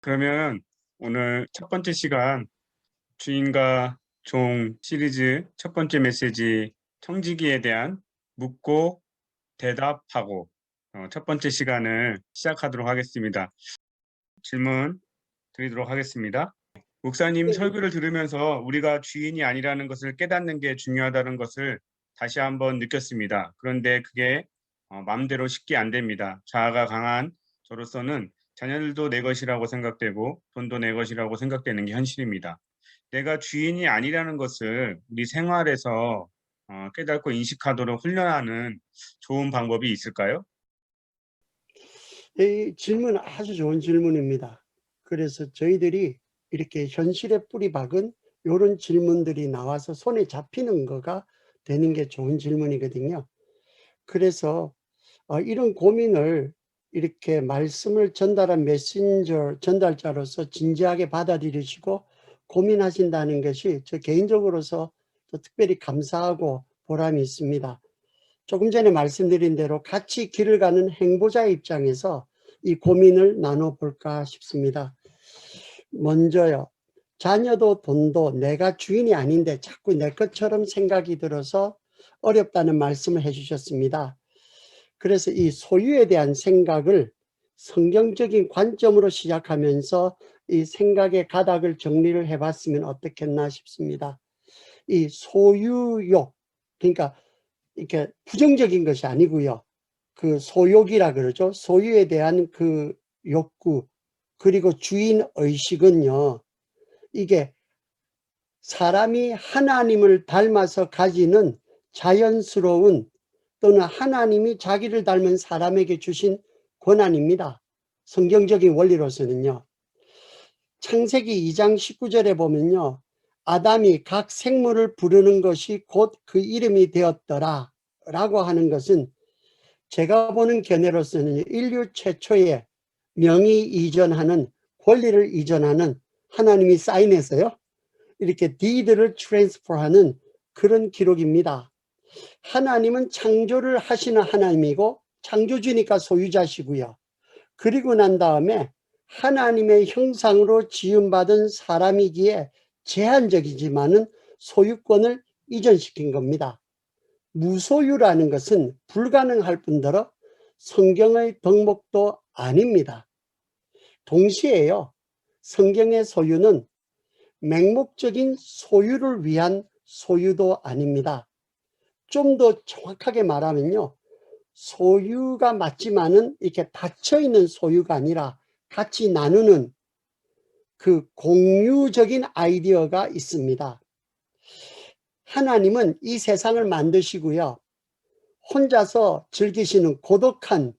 그러면 오늘 첫 번째 시간 주인과 종 시리즈 첫 번째 메시지 청지기에 대한 묻고 대답하고 첫 번째 시간을 시작하도록 하겠습니다. 질문 드리도록 하겠습니다. 목사님 설교를 들으면서 우리가 주인이 아니라는 것을 깨닫는 게 중요하다는 것을 다시 한번 느꼈습니다. 그런데 그게 마음대로 쉽게 안 됩니다. 자아가 강한 저로서는 자녀들도 내 것이라고 생각되고 돈도 내 것이라고 생각되는 게 현실입니다. 내가 주인이 아니라는 것을 우리 생활에서 깨닫고 인식하도록 훈련하는 좋은 방법이 있을까요? 이 질문 아주 좋은 질문입니다. 그래서 저희들이 이렇게 현실에 뿌리 박은 이런 질문들이 나와서 손에 잡히는 거가 되는 게 좋은 질문이거든요. 그래서 이런 고민을 이렇게 말씀을 전달한 메신저 전달자로서 진지하게 받아들이시고 고민하신다는 것이 저 개인적으로서 또 특별히 감사하고 보람이 있습니다. 조금 전에 말씀드린 대로 같이 길을 가는 행보자의 입장에서 이 고민을 나눠볼까 싶습니다. 먼저요, 자녀도 돈도 내가 주인이 아닌데 자꾸 내 것처럼 생각이 들어서 어렵다는 말씀을 해주셨습니다. 그래서 이 소유에 대한 생각을 성경적인 관점으로 시작하면서 이 생각의 가닥을 정리를 해봤으면 어떻겠나 싶습니다. 이 소유욕, 그러니까 이렇게 부정적인 것이 아니고요. 그 소욕이라 그러죠. 소유에 대한 그 욕구, 그리고 주인 의식은요, 이게 사람이 하나님을 닮아서 가지는 자연스러운 또는 하나님이 자기를 닮은 사람에게 주신 권한입니다. 성경적인 원리로서는요. 창세기 2장 19절에 보면요, 아담이 각 생물을 부르는 것이 곧 그 이름이 되었더라 라고 하는 것은 제가 보는 견해로서는 인류 최초의 명의 이전하는, 권리를 이전하는, 하나님이 사인해서요 이렇게 deed를 transfer하는 그런 기록입니다. 하나님은 창조를 하시는 하나님이고 창조주니까 소유자시고요. 그리고 난 다음에 하나님의 형상으로 지음받은 사람이기에 제한적이지만은 소유권을 이전시킨 겁니다. 무소유라는 것은 불가능할 뿐더러 성경의 덕목도 아닙니다. 동시에요, 성경의 소유는 맹목적인 소유를 위한 소유도 아닙니다. 좀 더 정확하게 말하면요, 소유가 맞지만은 이렇게 닫혀있는 소유가 아니라 같이 나누는 그 공유적인 아이디어가 있습니다. 하나님은 이 세상을 만드시고요, 혼자서 즐기시는 고독한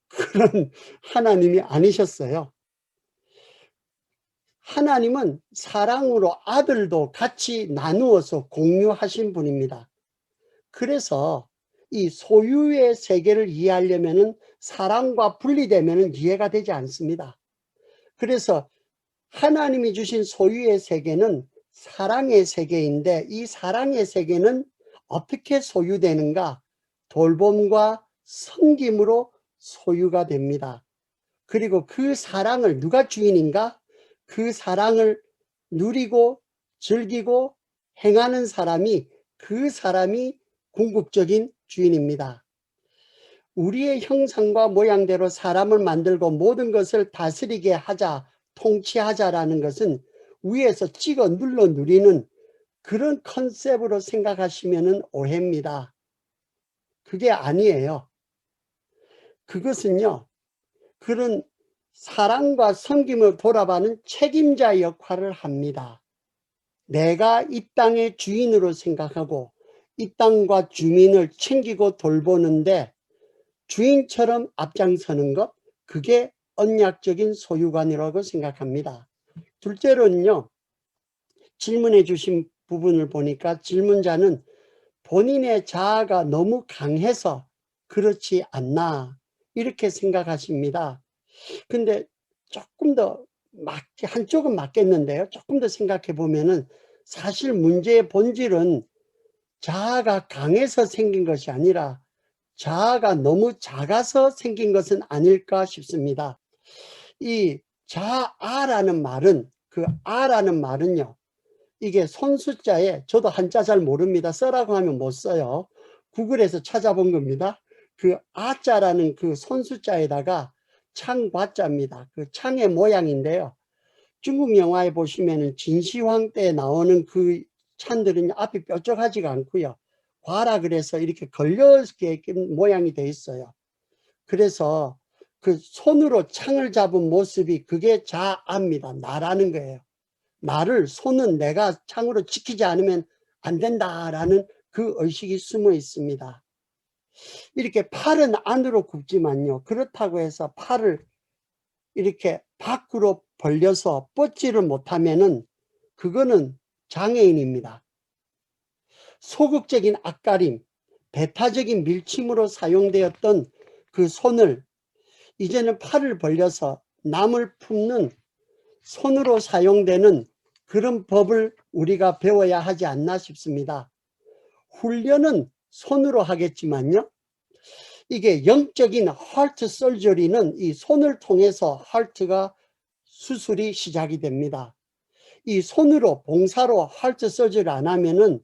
그런 하나님이 아니셨어요. 하나님은 사랑으로 아들도 같이 나누어서 공유하신 분입니다. 그래서 이 소유의 세계를 이해하려면 사랑과 분리되면 이해가 되지 않습니다. 그래서 하나님이 주신 소유의 세계는 사랑의 세계인데 이 사랑의 세계는 어떻게 소유되는가? 돌봄과 섬김으로 소유가 됩니다. 그리고 그 사랑을 누가 주인인가? 그 사랑을 누리고 즐기고 행하는 사람이, 그 사람이 궁극적인 주인입니다. 우리의 형상과 모양대로 사람을 만들고 모든 것을 다스리게 하자, 통치하자라는 것은 위에서 찍어 눌러 누리는 그런 컨셉으로 생각하시면 오해입니다. 그게 아니에요. 그것은요, 그런 사랑과 섬김을 돌아가는 책임자 역할을 합니다. 내가 이 땅의 주인으로 생각하고 이 땅과 주민을 챙기고 돌보는데 주인처럼 앞장서는 것, 그게 언약적인 소유관이라고 생각합니다. 둘째로는요, 질문해 주신 부분을 보니까 질문자는 본인의 자아가 너무 강해서 그렇지 않나 이렇게 생각하십니다. 근데 조금 더 한쪽은 맞겠는데요. 조금 더 생각해 보면은 사실 문제의 본질은 자아가 강해서 생긴 것이 아니라 자아가 너무 작아서 생긴 것은 아닐까 싶습니다. 이 자아라는 말은, 그 아라는 말은요, 이게 손숫자에, 저도 한자 잘 모릅니다. 써라고 하면 못 써요. 구글에서 찾아본 겁니다. 그 아자라는 그 손숫자에다가 창과자입니다. 그 창의 모양인데요. 중국 영화에 보시면은 진시황 때 나오는 그 찬들은 앞이 뾰족하지가 않고요. 과라 그래서 이렇게 걸려있게 모양이 돼 있어요. 그래서 그 손으로 창을 잡은 모습이 그게 자아입니다. 나라는 거예요. 나를, 손은 내가 창으로 지키지 않으면 안 된다라는 그 의식이 숨어 있습니다. 이렇게 팔은 안으로 굽지만요. 그렇다고 해서 팔을 이렇게 밖으로 벌려서 뻗지를 못하면은 그거는 장애인입니다. 소극적인 앞가림, 배타적인 밀침으로 사용되었던 그 손을 이제는 팔을 벌려서 남을 품는 손으로 사용되는 그런 법을 우리가 배워야 하지 않나 싶습니다. 훈련은 손으로 하겠지만요. 이게 영적인 하트 설저리는 이 손을 통해서 하트가 수술이 시작이 됩니다. 이 손으로 봉사로 하트 설저리 안 하면은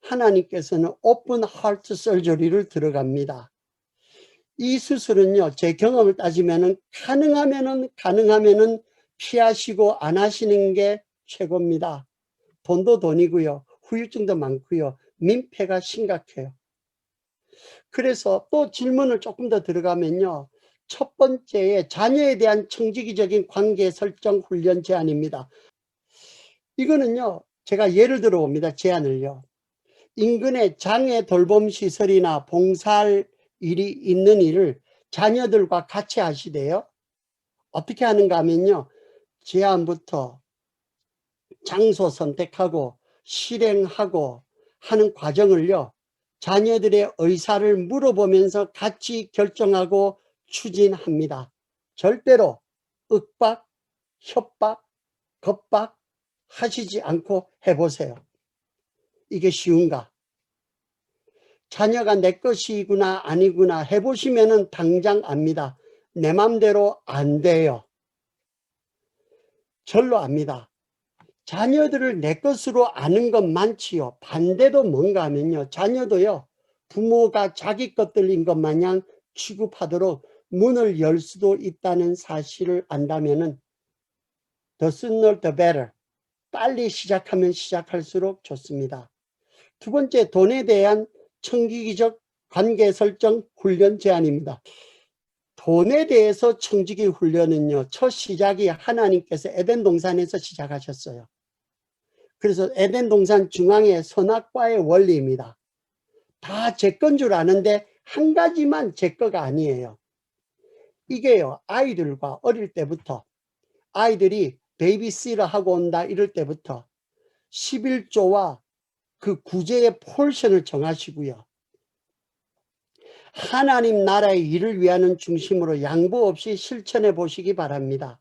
하나님께서는 오픈 하트 설저리를 들어갑니다. 이 수술은요, 제 경험을 따지면은 가능하면은 피하시고 안 하시는 게 최고입니다. 돈도 돈이고요. 후유증도 많고요. 민폐가 심각해요. 그래서 또 질문을 조금 더 들어가면요. 첫 번째에 자녀에 대한 청지기적인 관계 설정 훈련 제안입니다. 이거는요, 제가 예를 들어 봅니다. 제안을요. 인근에 장애 돌봄 시설이나 봉사할 일이 있는 일을 자녀들과 같이 하시대요. 어떻게 하는가 하면요. 제안부터 장소 선택하고 실행하고 하는 과정을요. 자녀들의 의사를 물어보면서 같이 결정하고 추진합니다. 절대로 윽박, 협박, 겁박 하시지 않고 해보세요. 이게 쉬운가? 자녀가 내 것이구나 아니구나 해보시면은 당장 압니다. 내 맘대로 안 돼요. 절로 압니다. 자녀들을 내 것으로 아는 것 많지요. 반대도 뭔가 하면요. 자녀도요. 부모가 자기 것들인 것 마냥 취급하도록 문을 열 수도 있다는 사실을 안다면은 the sooner the better. 빨리 시작하면 시작할수록 좋습니다. 두 번째, 돈에 대한 청지기적 관계 설정 훈련 제안입니다. 돈에 대해서 청지기 훈련은요. 첫 시작이 하나님께서 에덴 동산에서 시작하셨어요. 그래서 에덴 동산 중앙의 선악과의 원리입니다. 다 제 건 줄 아는데 한 가지만 제 거가 아니에요. 이게요. 아이들과 어릴 때부터 아이들이 베이비시터 하고 온다 이럴 때부터 11조와 그 구제의 포션을 정하시고요. 하나님 나라의 일을 위하는 중심으로 양보 없이 실천해 보시기 바랍니다.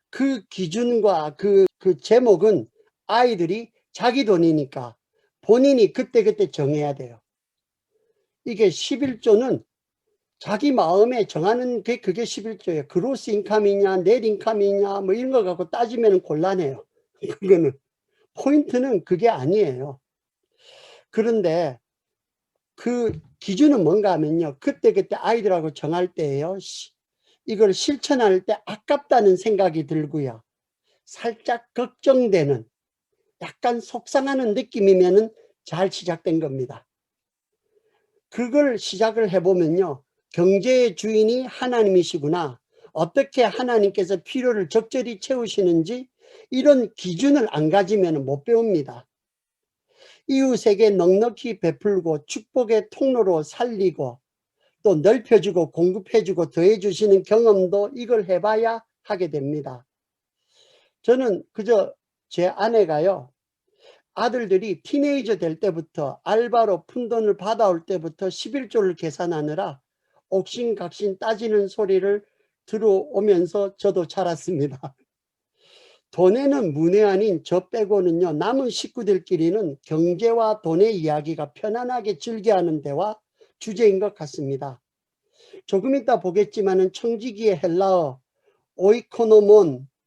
그 기준과 그 제목은 아이들이 자기 돈이니까 본인이 그때그때 정해야 돼요. 이게 11조는 자기 마음에 정하는 게 그게 11조예요. 그로스 인컴이냐 넷 인컴이냐 뭐 이런 거 갖고 따지면 곤란해요. 그거는 포인트는 그게 아니에요. 그런데 그 기준은 뭔가 하면요. 그때그때 아이들하고 정할 때예요. 이걸 실천할 때 아깝다는 생각이 들고요. 살짝 걱정되는 약간 속상하는 느낌이면은 잘 시작된 겁니다. 그걸 시작을 해보면요. 경제의 주인이 하나님이시구나. 어떻게 하나님께서 필요를 적절히 채우시는지 이런 기준을 안 가지면 못 배웁니다. 이웃에게 넉넉히 베풀고 축복의 통로로 살리고 또 넓혀주고 공급해주고 더해주시는 경험도 이걸 해봐야 하게 됩니다. 저는 그저 제 아내가요. 아들들이 티네이저 될 때부터 알바로 푼돈을 받아올 때부터 11조를 계산하느라 옥신각신 따지는 소리를 들어오면서 저도 자랐습니다. 돈에는 문외한인 저 빼고는요. 남은 식구들끼리는 경제와 돈의 이야기가 편안하게 즐겨하는 데와 주제인 것 같습니다. 조금 이따 보겠지만은 청지기의 헬라어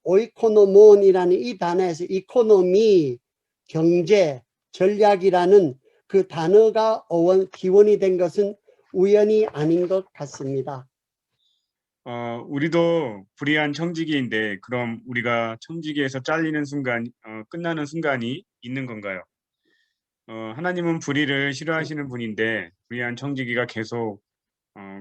오이코노몬이라는 이 단어에서 이코노미, 경제, 전략이라는 그 단어가 기원이 된 것은 우연이 아닌 것 같습니다. 우리도 불의한 청지기인데 그럼 우리가 청지기에서 잘리는 순간, 끝나는 순간이 있는 건가요? 하나님은 불의를 싫어하시는 분인데 불의한 청지기가 계속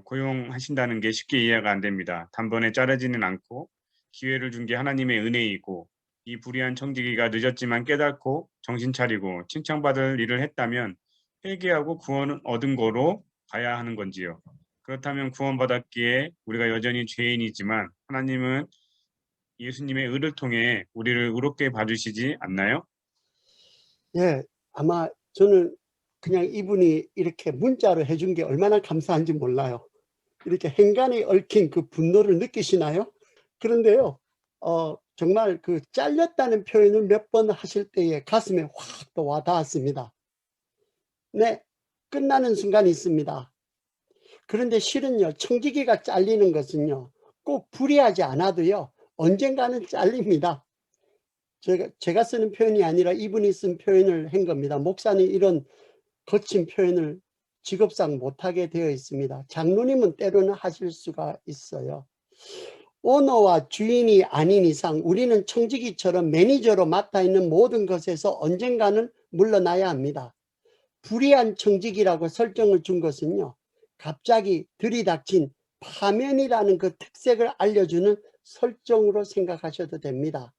고용하신다는 게 쉽게 이해가 안 됩니다. 단번에 자르지는 않고 기회를 준 게 하나님의 은혜이고 이 불의한 청지기가 늦었지만 깨닫고 정신 차리고 칭찬받을 일을 했다면 회개하고 구원을 얻은 거로 봐야 하는 건지요. 그렇다면 구원받았기에 우리가 여전히 죄인이지만 하나님은 예수님의 의를 통해 우리를 의롭게 봐주시지 않나요? 예, 아마 저는 그냥 이분이 이렇게 문자로 해준 게 얼마나 감사한지 몰라요. 이렇게 행간에 얽힌 그 분노를 느끼시나요? 그런데요, 정말 그 잘렸다는 표현을 몇 번 하실 때에 가슴에 확 또 와닿았습니다. 네, 끝나는 순간이 있습니다. 그런데 실은요, 청지기가 잘리는 것은요, 꼭 불의하지 않아도요, 언젠가는 잘립니다. 제가 쓰는 표현이 아니라 이분이 쓴 표현을 한 겁니다. 목사는 이런 거친 표현을 직업상 못하게 되어 있습니다. 장로님은 때로는 하실 수가 있어요. 오너와 주인이 아닌 이상 우리는 청지기처럼 매니저로 맡아 있는 모든 것에서 언젠가는 물러나야 합니다. 불의한 청지기라고 설정을 준 것은요, 갑자기 들이닥친 파면이라는 그 특색을 알려주는 설정으로 생각하셔도 됩니다.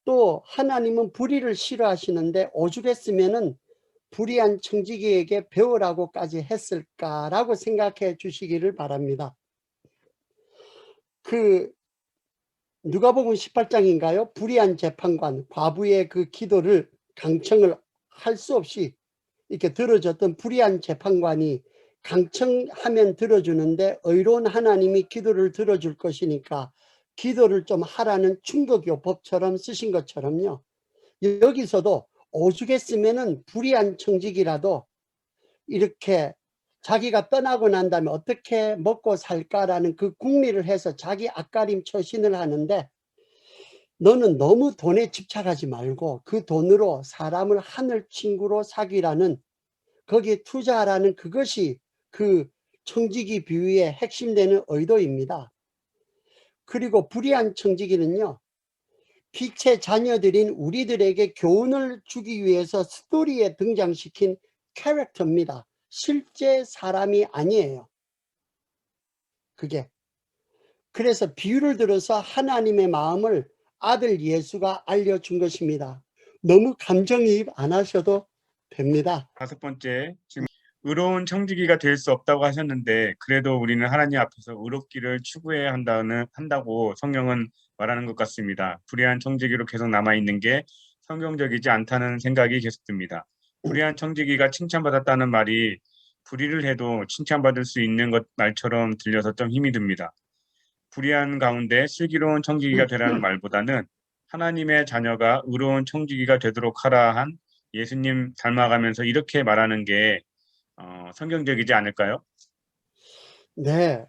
또 하나님은 불의를 싫어하시는데 오죽했으면은 불의한 청지기에게 배우라고까지 했을까라고 생각해 주시기를 바랍니다. 그 누가복음 18장인가요? 불의한 재판관 과부의 그 기도를 강청을 할 수 없이 이렇게 들어줬던 불의한 재판관이 강청하면 들어주는데 의로운 하나님이 기도를 들어줄 것이니까 기도를 좀 하라는 충격요법처럼 쓰신 것처럼요. 여기서도 오죽했으면은 불의한 청지기라도 이렇게 자기가 떠나고 난 다음에 어떻게 먹고 살까라는 그 궁리를 해서 자기 앞가림 처신을 하는데, 너는 너무 돈에 집착하지 말고 그 돈으로 사람을 하늘 친구로 사귀라는, 거기에 투자하라는, 그것이 그 청지기 비유의 핵심되는 의도입니다. 그리고 불의한 청지기는요, 빛의 자녀들인 우리들에게 교훈을 주기 위해서 스토리에 등장시킨 캐릭터입니다. 실제 사람이 아니에요. 그게. 그래서 비유를 들어서 하나님의 마음을 아들 예수가 알려준 것입니다. 너무 감정이입 안 하셔도 됩니다. 5번째, 지금 의로운 청지기가 될 수 없다고 하셨는데 그래도 우리는 하나님 앞에서 의롭기를 추구해야 한다고 성경은 말하는 것 같습니다. 불의한 청지기로 계속 남아있는 게 성경적이지 않다는 생각이 계속 듭니다. 불의한 청지기가 칭찬받았다는 말이 불의를 해도 칭찬받을 수 있는 것 말처럼 들려서 좀 힘이 듭니다. 불의한 가운데 슬기로운 청지기가 되라는 말보다는 하나님의 자녀가 의로운 청지기가 되도록 하라 한 예수님 닮아가면서 이렇게 말하는 게 성경적이지 않을까요? 네,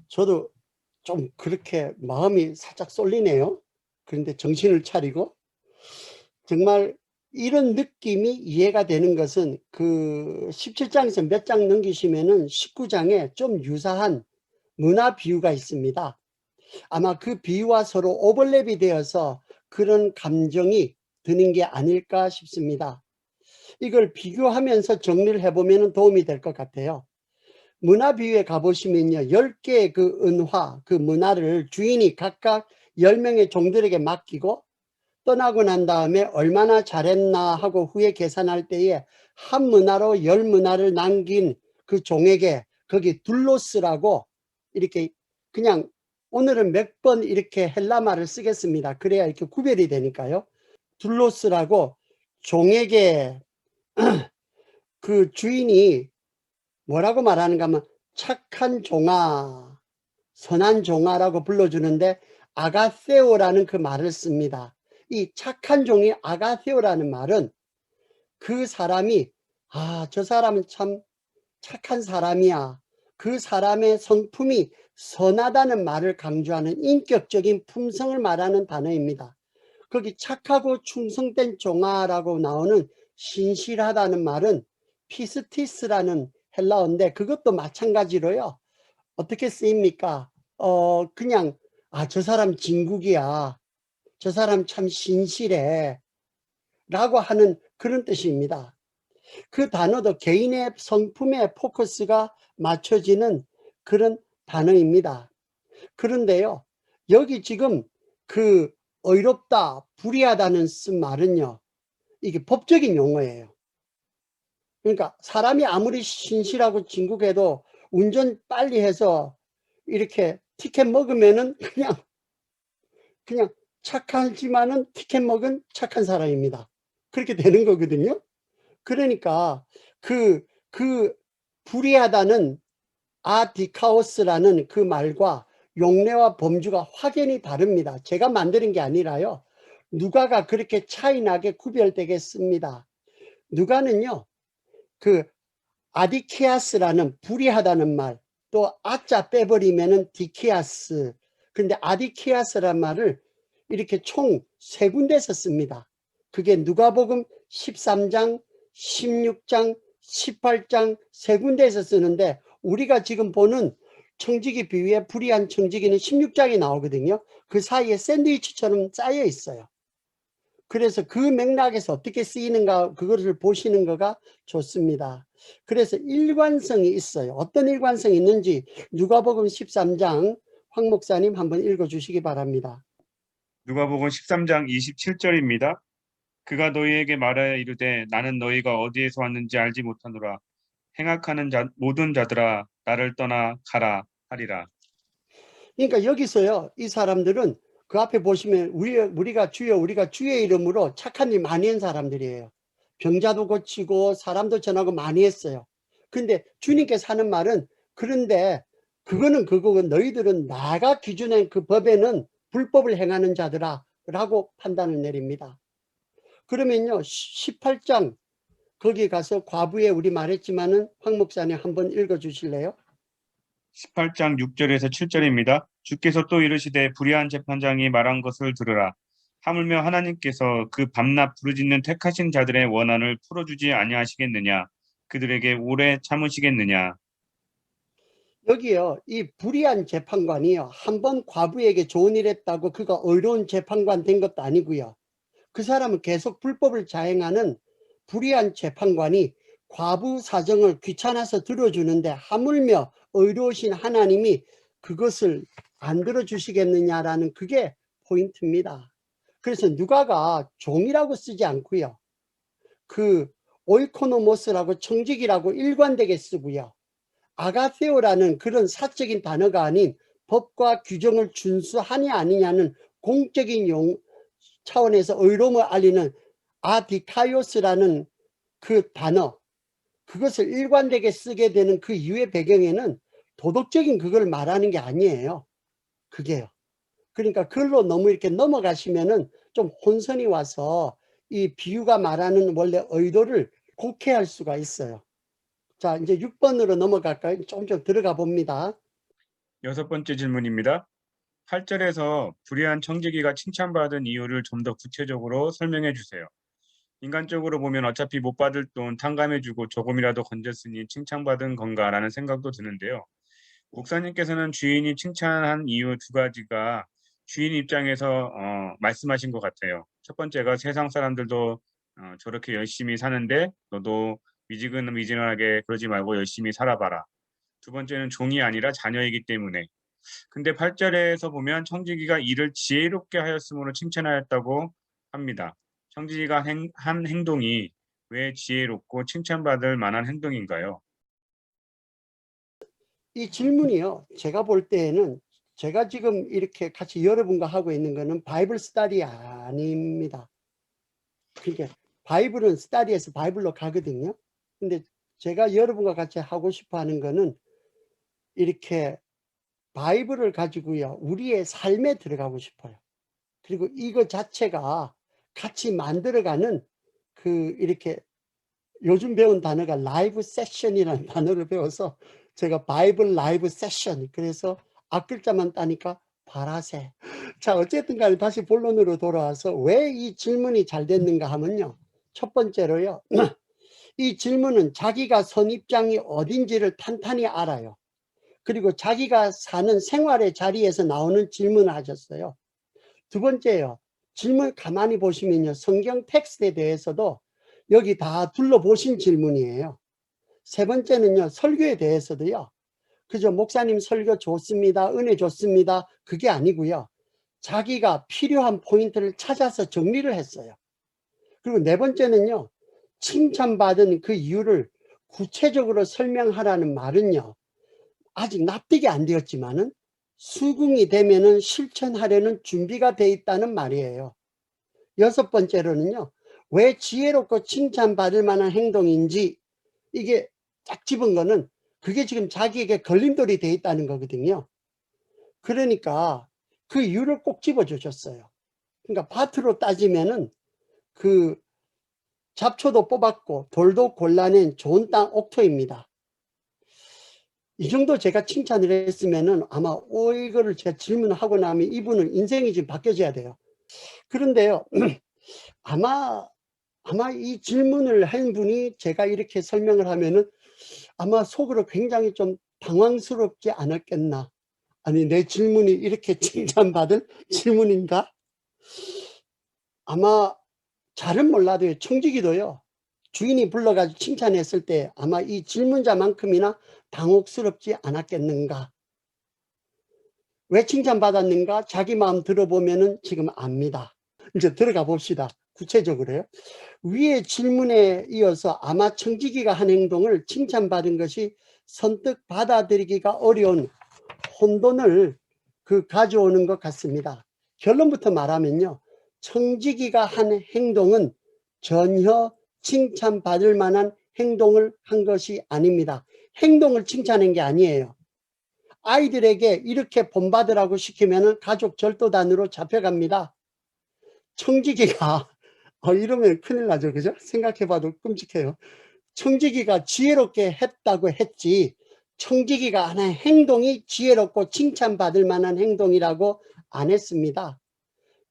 저도 좀 그렇게 마음이 살짝 쏠리네요. 그런데 정신을 차리고, 정말 이런 느낌이 이해가 되는 것은 그 17장에서 몇 장 넘기시면은 19장에 좀 유사한 문화 비유가 있습니다. 아마 그 비유와 서로 오버랩이 되어서 그런 감정이 드는 게 아닐까 싶습니다. 이걸 비교하면서 정리를 해보면 도움이 될 것 같아요. 문화 비유에 가보시면요, 10개의 그 은화, 그 문화를 주인이 각각 10명의 종들에게 맡기고 떠나고 난 다음에 얼마나 잘했나 하고 후에 계산할 때에 한 문화로 10문화를 남긴 그 종에게 거기 둘로스라고, 이렇게 그냥 오늘은 몇 번 이렇게 헬라말을 쓰겠습니다. 그래야 이렇게 구별이 되니까요. 둘로스라고 종에게 그 주인이 뭐라고 말하는가 하면 착한 종아, 선한 종아라고 불러주는데 아가세오라는 그 말을 씁니다. 이 착한 종이 아가세오라는 말은 그 사람이, 저 사람은 참 착한 사람이야, 그 사람의 성품이 선하다는 말을 강조하는 인격적인 품성을 말하는 단어입니다. 거기 착하고 충성된 종아라고 나오는 신실하다는 말은 피스티스라는 헬라어인데 그것도 마찬가지로요. 어떻게 쓰입니까? 그냥 저 사람 진국이야. 저 사람 참 신실해. 라고 하는 그런 뜻입니다. 그 단어도 개인의 성품에 포커스가 맞춰지는 그런 단어입니다. 그런데요, 여기 지금 그 의롭다, 불의하다는 쓴 말은요, 이게 법적인 용어예요. 그러니까 사람이 아무리 신실하고 진국해도 운전 빨리 해서 이렇게 티켓 먹으면은 그냥 착하지만은 티켓 먹은 착한 사람입니다. 그렇게 되는 거거든요. 그러니까 그 불의하다는 아디카오스라는 그 말과 용례와 범주가 확연히 다릅니다. 제가 만드는 게 아니라요. 누가가 그렇게 차이나게 구별되게 씁니다. 누가는요. 그 아디키아스라는 불의하다는 말, 또 아자 빼버리면은 디키아스. 근데 아디키아스란 말을 이렇게 총 3군데서 씁니다. 그게 누가복음 13장, 16장, 18장 3군데에서 쓰는데 우리가 지금 보는 청지기 비유의 불의한 청지기는 16장에 나오거든요. 그 사이에 샌드위치처럼 쌓여 있어요. 그래서 그 맥락에서 어떻게 쓰이는가 그것을 보시는 거가 좋습니다. 그래서 일관성이 있어요. 어떤 일관성이 있는지 누가복음 13장 황 목사님 한번 읽어주시기 바랍니다. 누가복음 13장 27절입니다. 그가 너희에게 말하여 이르되 나는 너희가 어디에서 왔는지 알지 못하노라. 행악하는 모든 자들아 나를 떠나 가라 하리라. 그러니까 여기서요, 이 사람들은 그 앞에 보시면 우리가 주의 이름으로 착한 일 많이 한 사람들이에요. 병자도 고치고 사람도 전하고 많이 했어요. 근데 주님께서 하는 말은 그런데 그거는 그거고 너희들은 나가 기준한 그 법에는 불법을 행하는 자들아 라고 판단을 내립니다. 그러면요 18장 거기 가서 과부에 우리 말했지만은 황 목사님 한번 읽어 주실래요? 18장 6절에서 7절입니다. 주께서 또 이르시되 불의한 재판장이 말한 것을 들으라. 하물며 하나님께서 그 밤낮 부르짖는 택하신 자들의 원한을 풀어주지 아니하시겠느냐. 그들에게 오래 참으시겠느냐. 여기요, 이 불의한 재판관이요, 한번 과부에게 좋은 일 했다고 그가 의로운 재판관 된 것도 아니고요. 그 사람은 계속 불법을 자행하는 불의한 재판관이 과부 사정을 귀찮아서 들어주는데 하물며 의로우신 하나님이 그것을 안 들어주시겠느냐라는 그게 포인트입니다. 그래서 누가가 종이라고 쓰지 않고요. 그 오이코노모스라고 청직이라고 일관되게 쓰고요. 아가페오라는 그런 사적인 단어가 아닌 법과 규정을 준수하냐 아니냐는 공적인 차원에서 의로움을 알리는 아디카이오스라는 그 단어, 그것을 일관되게 쓰게 되는 그 이유의 배경에는 도덕적인 그걸 말하는 게 아니에요. 그게요. 그러니까 그걸로 너무 이렇게 넘어가시면은 좀 혼선이 와서 이 비유가 말하는 원래 의도를 곡해할 수가 있어요. 자, 이제 6번으로 넘어갈까요? 좀 들어가 봅니다. 6번째 질문입니다. 8절에서 불의한 청지기가 칭찬받은 이유를 좀 더 구체적으로 설명해 주세요. 인간적으로 보면 어차피 못 받을 돈 탕감해주고 조금이라도 건졌으니 칭찬받은 건가라는 생각도 드는데요. 목사님께서는 주인이 칭찬한 이유 2가지가 주인 입장에서 말씀하신 것 같아요. 첫 번째가 세상 사람들도 저렇게 열심히 사는데 너도 미지근하게 그러지 말고 열심히 살아봐라. 두 번째는 종이 아니라 자녀이기 때문에. 근데 8절에서 보면 청지기가 이를 지혜롭게 하였으므로 칭찬하였다고 합니다. 청지기가 한 행동이 왜 지혜롭고 칭찬받을 만한 행동인가요? 이 질문이요. 제가 볼 때에는 제가 지금 이렇게 같이 여러분과 하고 있는 거는 바이블 스터디 아닙니다. 그러니까 바이블은 스터디에서 바이블로 가거든요. 근데 제가 여러분과 같이 하고 싶어 하는 거는 이렇게 바이블을 가지고요. 우리의 삶에 들어가고 싶어요. 그리고 이거 자체가 같이 만들어가는 이렇게 요즘 배운 단어가 라이브 세션이라는 단어를 배워서 제가 바이블 라이브 세션, 그래서 앞글자만 따니까 바라세. 자, 어쨌든 간에 다시 본론으로 돌아와서 왜 이 질문이 잘 됐는가 하면요. 첫 번째로요. 이 질문은 자기가 선 입장이 어딘지를 탄탄히 알아요. 그리고 자기가 사는 생활의 자리에서 나오는 질문을 하셨어요. 두 번째요. 질문 가만히 보시면요. 성경 텍스트에 대해서도 여기 다 둘러보신 질문이에요. 세 번째는요. 설교에 대해서도요. 그저 목사님 설교 좋습니다. 은혜 좋습니다. 그게 아니고요. 자기가 필요한 포인트를 찾아서 정리를 했어요. 그리고 네 번째는요. 칭찬받은 그 이유를 구체적으로 설명하라는 말은요. 아직 납득이 안 되었지만은 수긍이 되면은 실천하려는 준비가 돼 있다는 말이에요. 여섯 번째로는요. 왜 지혜롭고 칭찬받을 만한 행동인지 이게 딱 집은 거는 그게 지금 자기에게 걸림돌이 돼 있다는 거거든요. 그러니까 그 이유를 꼭 집어 주셨어요. 그러니까 밭으로 따지면은 그 잡초도 뽑았고 돌도 골라낸 좋은 땅 옥토입니다. 이 정도 제가 칭찬을 했으면은 아마 이거를 제가 질문하고 나면 이분은 인생이 지금 바뀌어져야 돼요. 그런데요, 아마 이 질문을 한 분이 제가 이렇게 설명을 하면은 아마 속으로 굉장히 좀 당황스럽지 않았겠나. 아니, 내 질문이 이렇게 칭찬받을 질문인가? 아마 잘은 몰라도요, 청지기도요, 주인이 불러가지고 칭찬했을 때 아마 이 질문자만큼이나 당혹스럽지 않았겠는가. 왜 칭찬받았는가? 자기 마음 들어보면은 지금 압니다. 이제 들어가 봅시다. 구체적으로요. 위의 질문에 이어서 아마 청지기가 한 행동을 칭찬받은 것이 선뜻 받아들이기가 어려운 혼돈을 가져오는 것 같습니다. 결론부터 말하면요. 청지기가 한 행동은 전혀 칭찬받을 만한 행동을 한 것이 아닙니다. 행동을 칭찬한 게 아니에요. 아이들에게 이렇게 본받으라고 시키면 가족 절도단으로 잡혀갑니다. 청지기가 이러면 큰일 나죠. 그죠? 생각해봐도 끔찍해요. 청지기가 지혜롭게 했다고 했지 청지기가 하나의 행동이 지혜롭고 칭찬받을 만한 행동이라고 안 했습니다.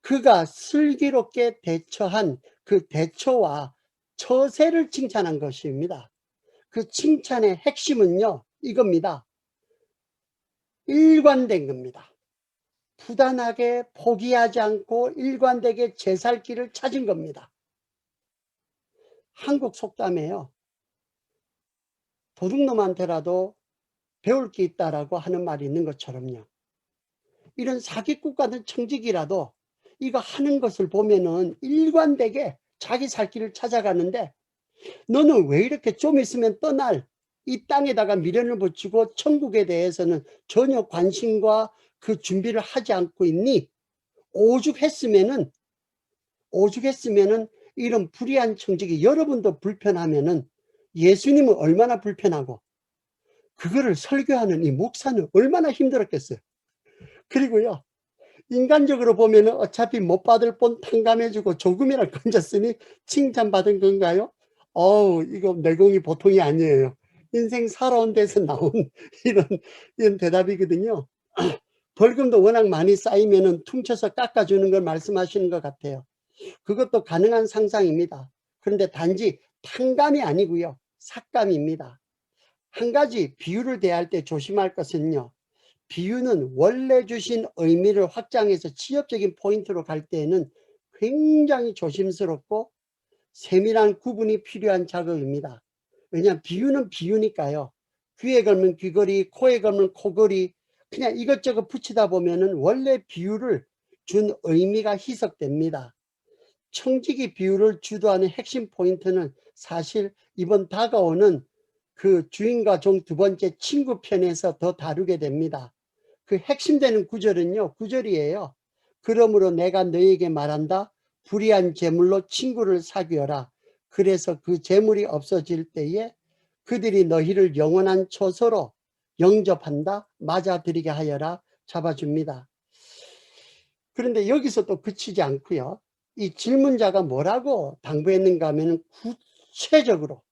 그가 슬기롭게 대처한 그 대처와 처세를 칭찬한 것입니다. 그 칭찬의 핵심은요, 이겁니다. 일관된 겁니다. 부단하게 포기하지 않고 일관되게 제 살 길을 찾은 겁니다. 한국 속담에요. 도둑놈한테라도 배울 게 있다라고 하는 말이 있는 것처럼요. 이런 사기꾼 같은 청지기라도 이거 하는 것을 보면은 일관되게 자기 살 길을 찾아가는데 너는 왜 이렇게 좀 있으면 떠날 이 땅에다가 미련을 붙이고 천국에 대해서는 전혀 관심과 그 준비를 하지 않고 있니? 오죽했으면은 이런 불의한 청지기 여러분도 불편하면은 예수님은 얼마나 불편하고 그거를 설교하는 이 목사는 얼마나 힘들었겠어요. 그리고요, 인간적으로 보면은 어차피 못 받을 뻔 탕감해주고 조금이나 건졌으니 칭찬받은 건가요? 이거 내공이 보통이 아니에요. 인생 살아온 데서 나온 이런 대답이거든요. 벌금도 워낙 많이 쌓이면은 퉁쳐서 깎아주는 걸 말씀하시는 것 같아요. 그것도 가능한 상상입니다. 그런데 단지 탕감이 아니고요, 삭감입니다. 한 가지 비유를 대할 때 조심할 것은요, 비유는 원래 주신 의미를 확장해서 취업적인 포인트로 갈 때에는 굉장히 조심스럽고 세밀한 구분이 필요한 작업입니다. 왜냐하면 비유는 비유니까요. 귀에 걸면 귀걸이, 코에 걸면 코걸이, 그냥 이것저것 붙이다 보면은 원래 비유를 준 의미가 희석됩니다. 청지기 비유를 주도하는 핵심 포인트는 사실 이번 다가오는 그 주인과 종 두 번째 친구 편에서 더 다루게 됩니다. 그 핵심되는 구절은요, 9절이에요. 그러므로 내가 너에게 말한다. 불의한 재물로 친구를 사귀어라. 그래서 그 재물이 없어질 때에 그들이 너희를 영원한 처소로 영접한다. 맞아들이게 하여라. 잡아줍니다. 그런데 여기서 또 그치지 않고요. 이 질문자가 뭐라고 당부했는가 하면 구체적으로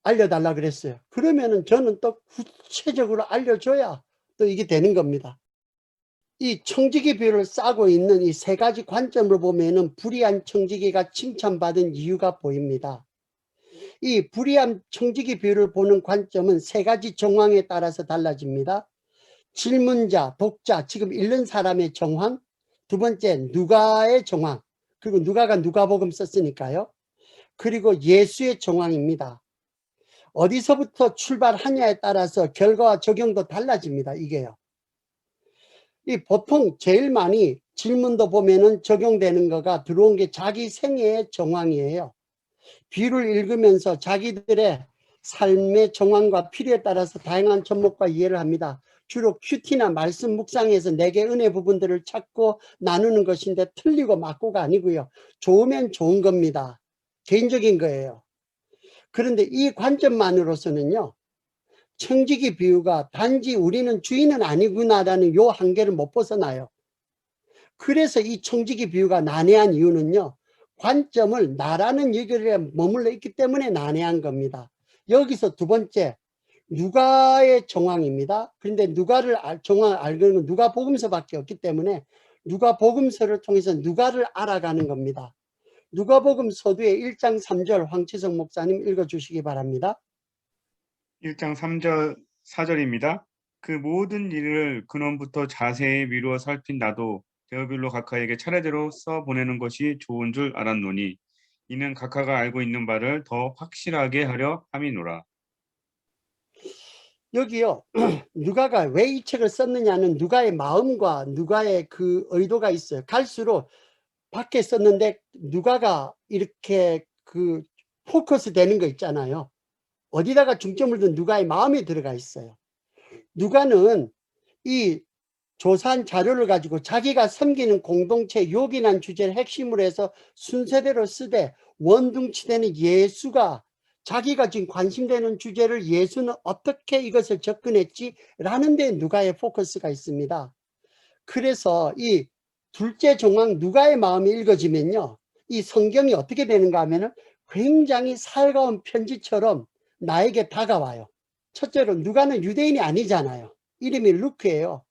알려달라 그랬어요. 그러면은 저는 또 구체적으로 알려줘야 또 이게 되는 겁니다. 이 청지기 비유를 싸고 있는 이 세 가지 관점을 보면은 불의한 청지기가 칭찬받은 이유가 보입니다. 이 불의한 청지기 비유를 보는 관점은 세 가지 정황에 따라서 달라집니다. 질문자, 독자, 지금 읽는 사람의 정황, 두 번째 누가의 정황, 그리고 누가가 누가복음 썼으니까요. 그리고 예수의 정황입니다. 어디서부터 출발하냐에 따라서 결과와 적용도 달라집니다. 이게요. 이 보통 제일 많이 질문도 보면은 적용되는 거가 들어온 게 자기 생애의 정황이에요. 비유를 읽으면서 자기들의 삶의 정황과 필요에 따라서 다양한 접목과 이해를 합니다. 주로 큐티나 말씀 묵상에서 내게 은혜 부분들을 찾고 나누는 것인데 틀리고 맞고가 아니고요. 좋으면 좋은 겁니다. 개인적인 거예요. 그런데 이 관점만으로서는요. 청지기 비유가 단지 우리는 주인은 아니구나라는 요 한계를 못 벗어나요. 그래서 이 청지기 비유가 난해한 이유는요. 관점을 나라는 얘기에 머물러 있기 때문에 난해한 겁니다. 여기서 두 번째 누가의 정황입니다. 그런데 누가를 정황을 알고는 건 누가복음서밖에 없기 때문에 누가복음서를 통해서 누가를 알아가는 겁니다. 누가복음 서두의 1장 3절 황치성 목사님 읽어주시기 바랍니다. 1장 3절 4절입니다. 그 모든 일을 근원부터 자세히 미루어 살핀 나도 데오빌로 각하에게 차례대로 써보내는 것이 좋은 줄 알았노니 이는 각하가 알고 있는 바를 더 확실하게 하려 함이노라. 여기요. 누가가 왜 이 책을 썼느냐는 누가의 마음과 누가의 그 의도가 있어요. 갈수록 밖에 썼는데 누가가 이렇게 그 포커스 되는 거 있잖아요. 어디다가 중점을 둔 누가의 마음이 들어가 있어요. 누가는 이 조사한 자료를 가지고 자기가 섬기는 공동체 요긴한 주제를 핵심으로 해서 순서대로 쓰되 원둥치되는 예수가 자기가 지금 관심되는 주제를 예수는 어떻게 이것을 접근했지? 라는 데 누가의 포커스가 있습니다. 그래서 이 둘째 정황 누가의 마음이 읽어지면요. 이 성경이 어떻게 되는가 하면은 굉장히 살가운 편지처럼 나에게 다가와요. 첫째로 누가는 유대인이 아니잖아요. 이름이 루크예요.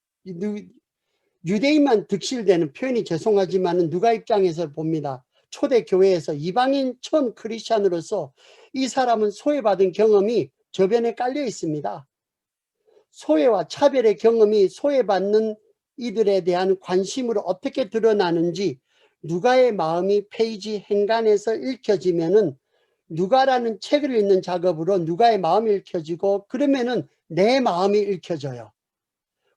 유대인만 득실되는 표현이 죄송하지만 누가 입장에서 봅니다. 초대 교회에서 이방인 처음 크리스찬으로서 이 사람은 소외받은 경험이 저변에 깔려 있습니다. 소외와 차별의 경험이 소외받는 이들에 대한 관심으로 어떻게 드러나는지 누가의 마음이 페이지 행간에서 읽혀지면은 누가라는 책을 읽는 작업으로 누가의 마음이 읽혀지고 그러면은 내 마음이 읽혀져요.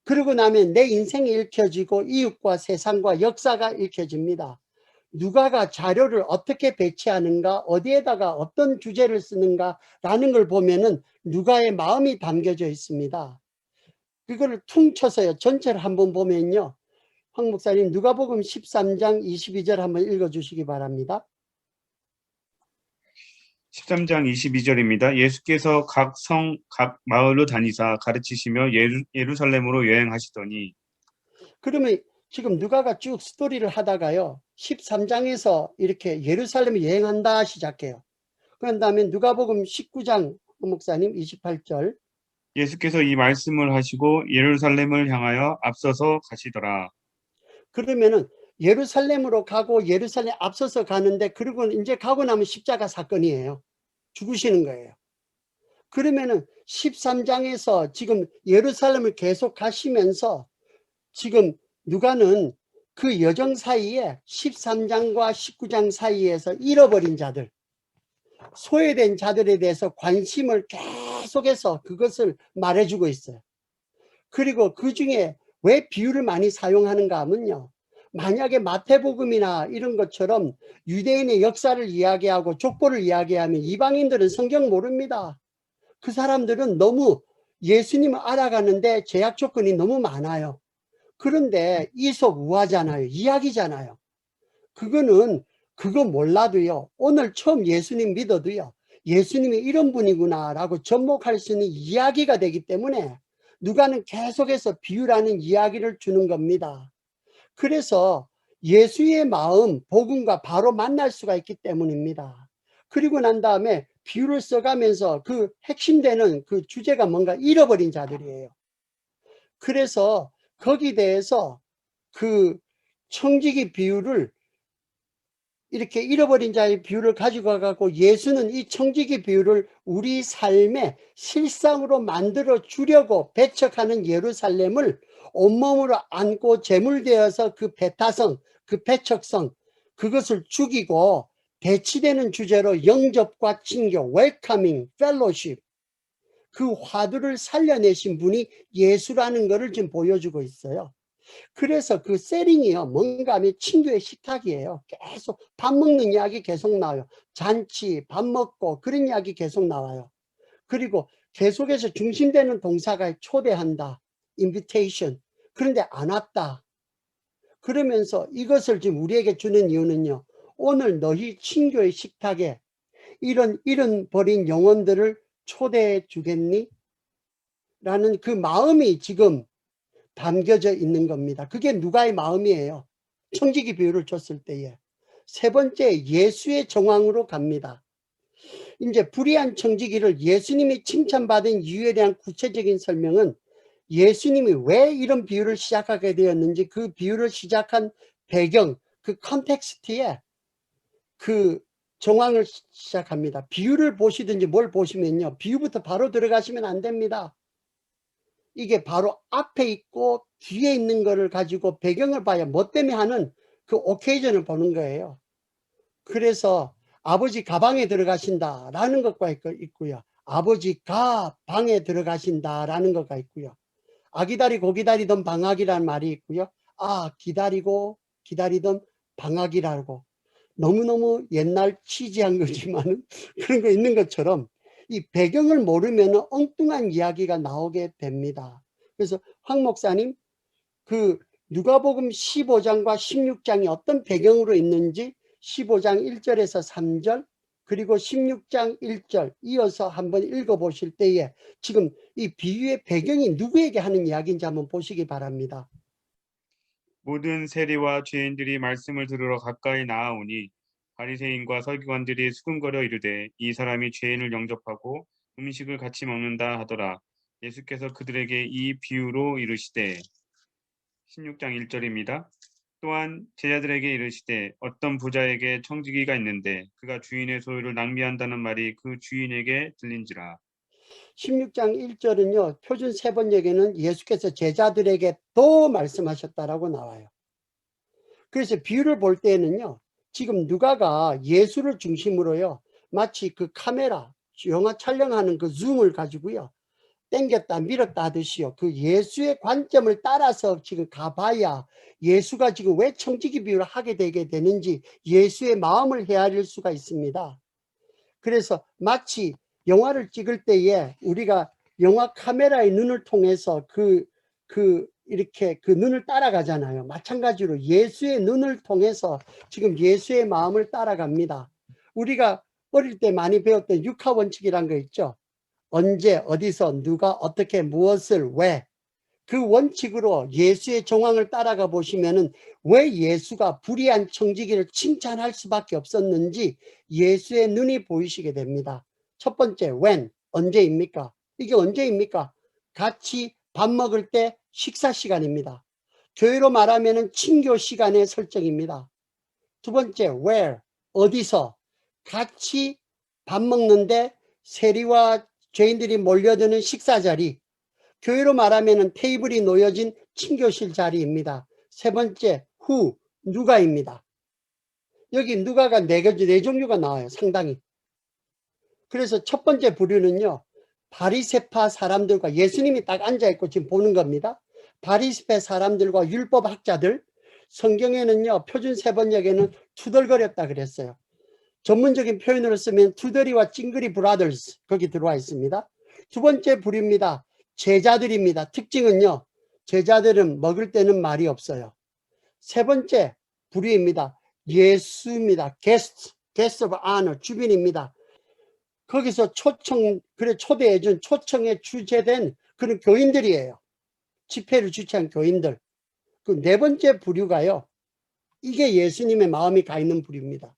그러고 나면 내 인생이 읽혀지고 이웃과 세상과 역사가 읽혀집니다. 누가가 자료를 어떻게 배치하는가, 어디에다가 어떤 주제를 쓰는가라는 걸 보면은 누가의 마음이 담겨져 있습니다. 그거를 퉁쳐서요. 전체를 한번 보면요. 황 목사님 누가복음 13장 22절 한번 읽어주시기 바랍니다. 13장 22절입니다. 예수께서 각 성, 각 마을로 다니사 가르치시며 예루살렘으로 여행하시더니 그러면 지금 누가가 쭉 스토리를 하다가요. 13장에서 이렇게 예루살렘 여행한다 시작해요. 그런 다음에 누가복음 19장 목사님 28절 예수께서 이 말씀을 하시고 예루살렘을 향하여 앞서서 가시더라. 그러면은 예루살렘으로 가고 예루살렘 앞서서 가는데 그리고 이제 가고 나면 십자가 사건이에요. 죽으시는 거예요. 그러면은 13장에서 지금 예루살렘을 계속 가시면서 지금 누가는 그 여정 사이에 13장과 19장 사이에서 잃어버린 자들, 소외된 자들에 대해서 관심을 계속해서 그것을 말해주고 있어요. 그리고 그 중에 왜 비유를 많이 사용하는가 하면요. 만약에 마태복음이나 이런 것처럼 유대인의 역사를 이야기하고 족보를 이야기하면 이방인들은 성경 모릅니다. 그 사람들은 너무 예수님을 알아가는데 제약 조건이 너무 많아요. 그런데 이솝우화잖아요. 이야기잖아요. 그거는 그거 몰라도요. 오늘 처음 예수님 믿어도요. 예수님이 이런 분이구나 라고 접목할 수 있는 이야기가 되기 때문에 누가는 계속해서 비유라는 이야기를 주는 겁니다. 그래서 예수의 마음, 복음과 바로 만날 수가 있기 때문입니다. 그리고 난 다음에 비유를 써가면서 그 핵심되는 그 주제가 뭔가 잃어버린 자들이에요. 그래서 거기에 대해서 그 청지기 비유를 이렇게 잃어버린 자의 비유를 가지고 가고 예수는 이 청지기 비유를 우리 삶의 실상으로 만들어 주려고 배척하는 예루살렘을 온몸으로 안고 제물되어서 그 배타성, 그 배척성, 그것을 죽이고 대치되는 주제로 영접과 친교, 웰커밍, 펠로십, 그 화두를 살려내신 분이 예수라는 것을 지금 보여주고 있어요. 그래서 그 세링이요, 뭔가 하면 친교의 식탁이에요. 계속 밥 먹는 이야기 계속 나와요. 잔치, 밥 먹고 그런 이야기 계속 나와요. 그리고 계속해서 중심되는 동사가 초대한다, invitation. 그런데 안 왔다. 그러면서 이것을 지금 우리에게 주는 이유는요, 오늘 너희 친교의 식탁에 이런 잃어버린 영혼들을 초대해 주겠니? 라는 그 마음이 지금 담겨져 있는 겁니다. 그게 누가의 마음이에요. 청지기 비유를 줬을 때에. 세 번째, 예수의 정황으로 갑니다. 이제 불의한 청지기를 예수님이 칭찬받은 이유에 대한 구체적인 설명은 예수님이 왜 이런 비유를 시작하게 되었는지, 그 비유를 시작한 배경, 그 컨텍스트에 그 정황을 시작합니다. 비유를 보시든지 뭘 보시면요, 비유부터 바로 들어가시면 안 됩니다. 이게 바로 앞에 있고 뒤에 있는 거를 가지고 배경을 봐야 뭐 때문에 하는 그 오케이전을 보는 거예요. 그래서 아버지 가방에 들어가신다 라는 것과 있고요, 아버지가 방에 들어가신다 라는 것가 있고요, 아기다리 고기다리던 방학이라는 말이 있고요, 기다리고 기다리던 방학이라고. 너무너무 옛날 치지한 거지만 그런 거 있는 것처럼 이 배경을 모르면 엉뚱한 이야기가 나오게 됩니다. 그래서 황 목사님, 그 누가복음 15장과 16장이 어떤 배경으로 있는지 15장 1절에서 3절 그리고 16장 1절 이어서 한번 읽어보실 때에 지금 이 비유의 배경이 누구에게 하는 이야기인지 한번 보시기 바랍니다. 모든 세리와 죄인들이 말씀을 들으러 가까이 나아오니 바리새인과 서기관들이 수군거려 이르되 이 사람이 죄인을 영접하고 음식을 같이 먹는다 하더라. 예수께서 그들에게 이 비유로 이르시되, 16장 1절입니다. 또한 제자들에게 이르시되 어떤 부자에게 청지기가 있는데 그가 주인의 소유를 낭비한다는 말이 그 주인에게 들린지라. 16장 1절은요, 표준 세번역에는 예수께서 제자들에게 또 말씀하셨다라고 나와요. 그래서 비유를 볼 때는요, 지금 누가가 예수를 중심으로요, 마치 그 카메라, 영화 촬영하는 그 줌을 가지고요, 당겼다 밀었다 하듯이요, 그 예수의 관점을 따라서 지금 가봐야 예수가 지금 왜 청지기 비유를 하게 되게 되는지 예수의 마음을 헤아릴 수가 있습니다. 그래서 마치 영화를 찍을 때에 우리가 영화 카메라의 눈을 통해서 이렇게 그 눈을 따라가잖아요. 마찬가지로 예수의 눈을 통해서 지금 예수의 마음을 따라갑니다. 우리가 어릴 때 많이 배웠던 육하 원칙이란 거 있죠. 언제, 어디서, 누가, 어떻게, 무엇을, 왜. 그 원칙으로 예수의 정황을 따라가 보시면은 왜 예수가 불의한 청지기를 칭찬할 수밖에 없었는지 예수의 눈이 보이시게 됩니다. 첫 번째, when, 언제입니까? 이게 언제입니까? 같이 밥 먹을 때 식사 시간입니다. 교회로 말하면은 친교 시간의 설정입니다. 두 번째, where, 어디서 같이 밥 먹는데 세리와 죄인들이 몰려드는 식사 자리, 교회로 말하면 테이블이 놓여진 친교실 자리입니다. 세 번째, who, 누가입니다. 여기 누가가 네 종류가 나와요, 상당히. 그래서 첫 번째 부류는요, 바리새파 사람들과, 예수님이 딱 앉아있고 지금 보는 겁니다. 바리새파 사람들과 율법학자들, 성경에는요, 표준 세번역에는 투덜거렸다 그랬어요. 전문적인 표현으로 쓰면 투덜이와 찡그리 브라더스, 거기 들어와 있습니다. 두 번째 부류입니다. 제자들입니다. 특징은요, 제자들은 먹을 때는 말이 없어요. 세 번째 부류입니다. 예수입니다. guest of honor, 주빈입니다. 거기서 초대해준 초청에 주재된 그런 교인들이에요. 집회를 주최한 교인들. 그 네 번째 부류가요, 이게 예수님의 마음이 가 있는 부류입니다.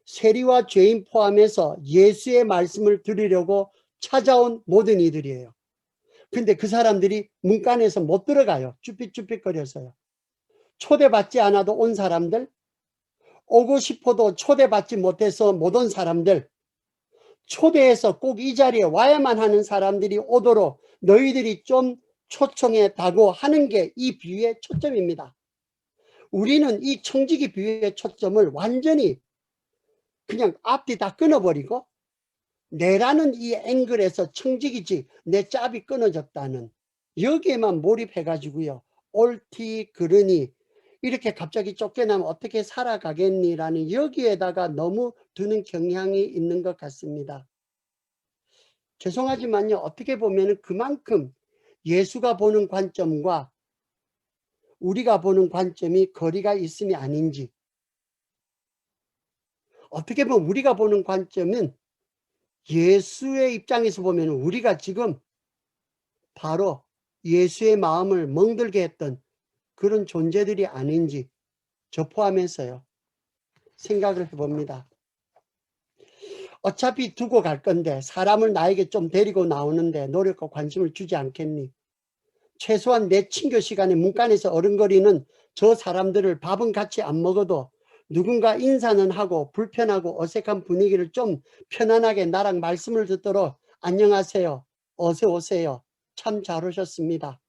세리와 죄인 포함해서 예수의 말씀을 들으려고 찾아온 모든 이들이에요. 근데 그 사람들이 문간에서 못 들어가요. 쭈삣쭈삣거려서요. 초대받지 않아도 온 사람들, 오고 싶어도 초대받지 못해서 못 온 사람들, 초대해서 꼭 이 자리에 와야만 하는 사람들이 오도록 너희들이 좀 초청했다고 하는 게 이 비유의 초점입니다. 우리는 이 청지기 비유의 초점을 완전히 그냥 앞뒤 다 끊어버리고 내라는 이 앵글에서 청지기지 내 짭이 끊어졌다는 여기에만 몰입해가지고요. 옳디 그르니 이렇게 갑자기 쫓겨나면 어떻게 살아가겠니라는 여기에다가 너무 두는 경향이 있는 것 같습니다. 죄송하지만요. 어떻게 보면 그만큼 예수가 보는 관점과 우리가 보는 관점이 거리가 있음이 아닌지, 어떻게 보면 우리가 보는 관점은 예수의 입장에서 보면 우리가 지금 바로 예수의 마음을 멍들게 했던 그런 존재들이 아닌지 저 포함해서요. 생각을 해봅니다. 어차피 두고 갈 건데 사람을 나에게 좀 데리고 나오는데 노력과 관심을 주지 않겠니? 최소한 내 친교 시간에 문간에서 어른거리는 저 사람들을 밥은 같이 안 먹어도 누군가 인사는 하고 불편하고 어색한 분위기를 좀 편안하게 나랑 말씀을 듣도록 안녕하세요. 어서 오세요. 참 잘 오셨습니다.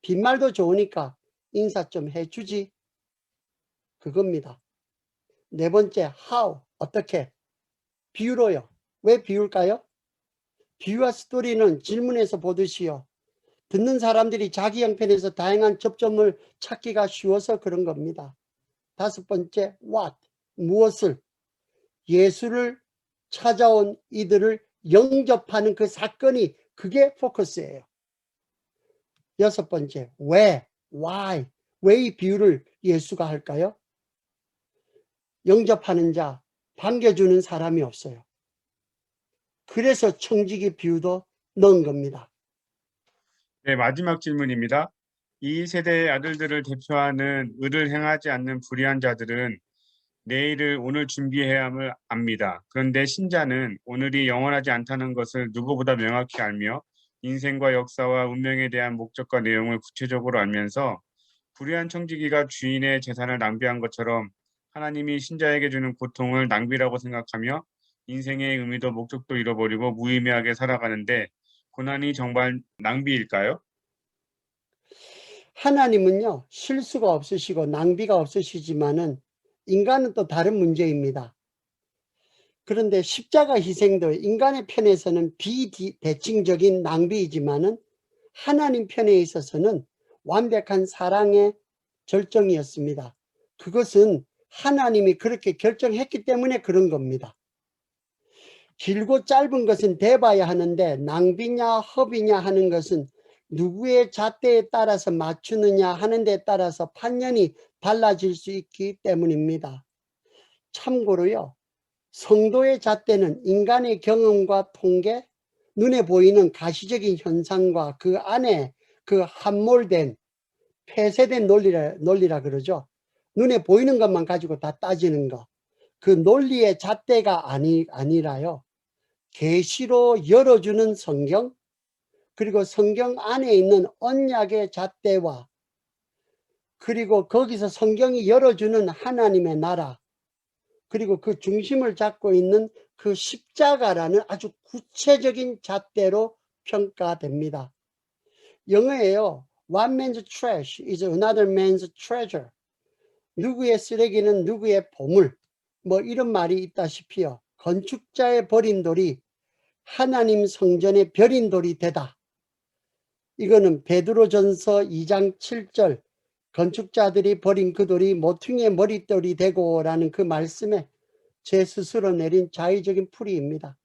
빈말도 좋으니까 인사 좀 해주지. 그겁니다. 네 번째, how, 어떻게? 비유로요. 왜 비유일까요? 비유와 스토리는 질문에서 보듯이요. 듣는 사람들이 자기 형편에서 다양한 접점을 찾기가 쉬워서 그런 겁니다. 다섯 번째, what, 무엇을? 예수를 찾아온 이들을 영접하는 그 사건이 그게 포커스예요. 여섯 번째, 왜, why, 왜 이 비유를 예수가 할까요? 영접하는 자, 반겨주는 사람이 없어요. 그래서 청지기 비유도 넣은 겁니다. 네, 마지막 질문입니다. 이 세대의 아들들을 대표하는 의를 행하지 않는 불의한 자들은 내일을 오늘 준비해야 함을 압니다. 그런데 신자는 오늘이 영원하지 않다는 것을 누구보다 명확히 알며 인생과 역사와 운명에 대한 목적과 내용을 구체적으로 알면서 불의한 청지기가 주인의 재산을 낭비한 것처럼 하나님이 신자에게 주는 고통을 낭비라고 생각하며 인생의 의미도 목적도 잃어버리고 무의미하게 살아가는데 고난이 정말 낭비일까요? 하나님은요, 실수가 없으시고 낭비가 없으시지만은 인간은 또 다른 문제입니다. 그런데 십자가 희생도 인간의 편에서는 비대칭적인 낭비이지만은 하나님 편에 있어서는 완벽한 사랑의 절정이었습니다. 그것은 하나님이 그렇게 결정했기 때문에 그런 겁니다. 길고 짧은 것은 대봐야 하는데 낭비냐 허비냐 하는 것은 누구의 잣대에 따라서 맞추느냐 하는 데 따라서 판단이 달라질 수 있기 때문입니다. 참고로요. 성도의 잣대는 인간의 경험과 통계, 눈에 보이는 가시적인 현상과 그 안에 그 함몰된 폐쇄된 논리라 그러죠. 눈에 보이는 것만 가지고 다 따지는 거. 그 논리의 잣대가 아니라요. 계시로 열어주는 성경, 그리고 성경 안에 있는 언약의 잣대와 그리고 거기서 성경이 열어주는 하나님의 나라, 그리고 그 중심을 잡고 있는 그 십자가라는 아주 구체적인 잣대로 평가됩니다. 영어에요. One man's trash is another man's treasure. 누구의 쓰레기는 누구의 보물. 뭐 이런 말이 있다시피요. 건축자의 버린 돌이 하나님 성전의 벼린 돌이 되다. 이거는 베드로전서 2장 7절 건축자들이 버린 그 돌이 모퉁이의 머릿돌이 되고 라는 그 말씀에 제 스스로 내린 자의적인 풀이입니다.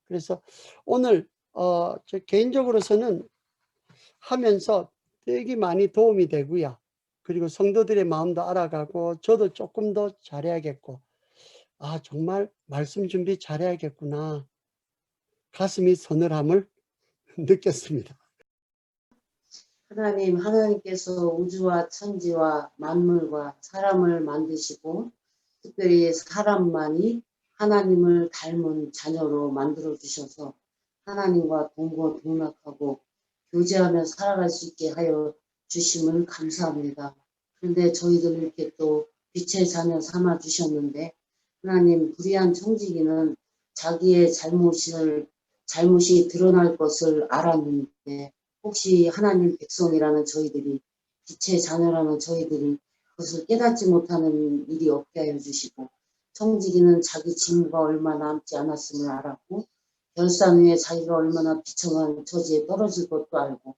그래서 오늘 저 개인적으로서는 하면서 되게 많이 도움이 되고요. 그리고 성도들의 마음도 알아가고 저도 조금 더 잘해야겠고 아 정말 말씀 준비 잘해야겠구나. 가슴이 서늘함을 느꼈습니다. 하나님께서 우주와 천지와 만물과 사람을 만드시고 특별히 사람만이 하나님을 닮은 자녀로 만들어 주셔서 하나님과 동고동락하고 교제하며 살아갈 수 있게 하여 주심을 감사합니다. 그런데 저희들 이렇게 또 빛의 자녀 삼아 주셨는데 하나님 불의한 청지기는 자기의 잘못이 드러날 것을 알았는데 혹시 하나님 백성이라는 저희들이 빛의 자녀라는 저희들이 그것을 깨닫지 못하는 일이 없게 하여 주시고 청지기는 자기 징후가 얼마 남지 않았음을 알았고 결산 후에 자기가 얼마나 비참한 처지에 떨어질 것도 알고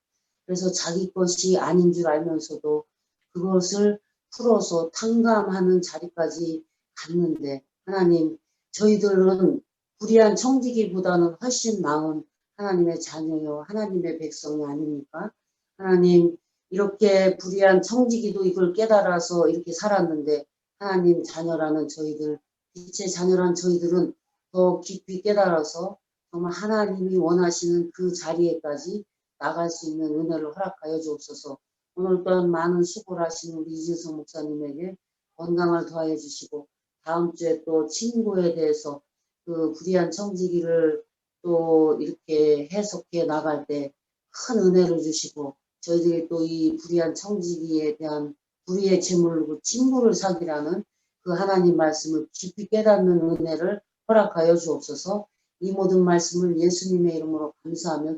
그래서 자기 것이 아닌 줄 알면서도 그것을 풀어서 탕감하는 자리까지 갔는데 하나님 저희들은 불의한 청지기보다는 훨씬 나은 하나님의 자녀요 하나님의 백성이 아닙니까? 하나님 이렇게 불의한 청지기도 이걸 깨달아서 이렇게 살았는데 하나님 자녀라는 저희들 빛의 자녀라는 저희들은 더 깊이 깨달아서 정말 하나님이 원하시는 그 자리에까지 나갈 수 있는 은혜를 허락하여 주옵소서. 오늘 또한 많은 수고를 하시는 우리 이진성 목사님에게 건강을 더하여 주시고 다음 주에 또 친구에 대해서 그 불의한 청지기를 또 이렇게 해석해 나갈 때 큰 은혜를 주시고 저희들이 또 이 불의한 청지기에 대한 불의의 재물로 친구를 사기라는 그 하나님 말씀을 깊이 깨닫는 은혜를 허락하여 주옵소서. 이 모든 말씀을 예수님의 이름으로 감사하며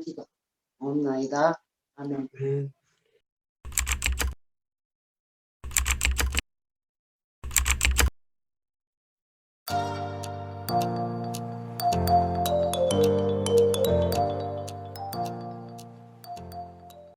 기도옵나이다. 아멘.